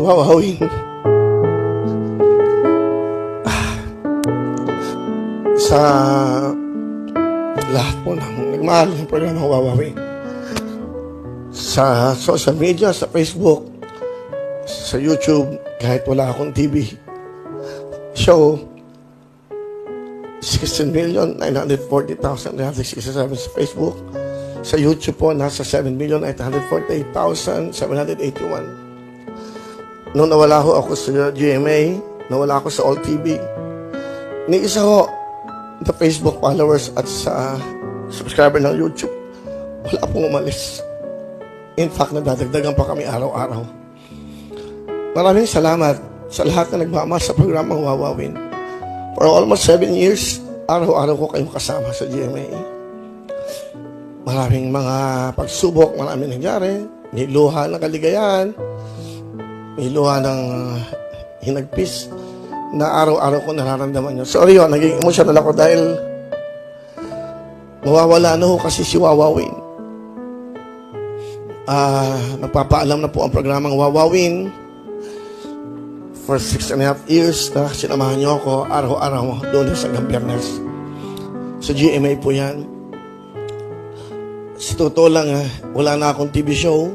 wawawin. Sa lahat po ng nagmahal ng programa Wawawin. Sa social media, sa Facebook, sa YouTube, kahit wala akong TV show, 16,940,367 sa Facebook. Sa YouTube po, nasa 7,848,781. Nung nawala ho ako sa GMA, nawala ako sa All TV, ni isa ho, the Facebook followers at sa subscriber ng YouTube, wala pong umalis. In fact, nadadagdagan pa kami araw-araw. Maraming salamat sa lahat na nagmamahal sa programang Wawawin. For almost 7 years, araw-araw ko kayong kasama sa GMA. Maraming mga pagsubok, maraming nangyari. May luha ng kaligayahan, may luha ng hinagpis na araw-araw ko nararamdaman yun. Sorry ho, naging emotional ako dahil mawawala na ho kasi si Wawawin. Nagpapaalam na po ang programang Wawawin for 6.5 years na sinamahan niyo ako araw-araw doon sa Biyernes. Sa GMA po yan. Sa totoo lang, wala na akong TV show.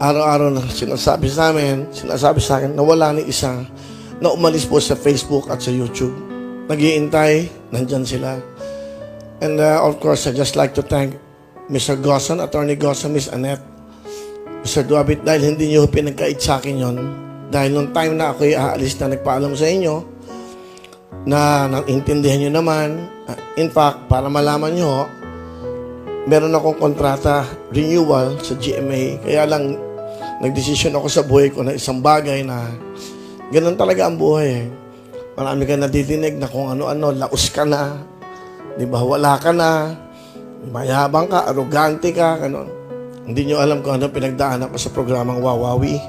Araw-araw na sinasabi sa akin na wala ni isa na umalis po sa Facebook at sa YouTube. Nag-iintay, nandyan sila. And of course, I just like to thank Mr. Gosson, Attorney Gosson, Miss Annette, Mr. Duabit, dahil hindi niyo pinagkait sa akin yon. Dahil nung time na ako'y aalis na nagpaalam sa inyo, na naintindihan nyo naman, in fact, para malaman nyo, meron akong kontrata, renewal sa GMA, kaya lang, nagdesisyon ako sa buhay ko na isang bagay na ganun talaga ang buhay. Marami ka nadidinig na kung ano-ano, laos ka na, di ba, wala ka na, mayabang ka, arrogante ka, ganun. Hindi nyo alam kung ano pinagdaanan ko sa programang Wawawin.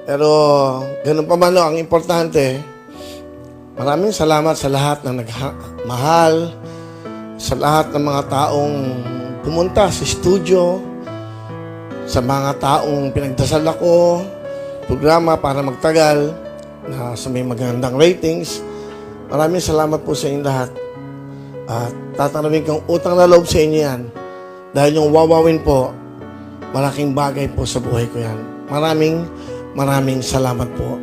Pero, ganun pa man, ang importante, maraming salamat sa lahat na nagmahal, sa lahat ng mga taong pumunta sa studio, sa mga taong pinagdasal ako, programa para magtagal, na sa may magandang ratings. Maraming salamat po sa inyong lahat. At tatanawin kong utang na loob sa inyo yan. Dahil yung Wawawin po, malaking bagay po sa buhay ko yan. Maraming salamat po.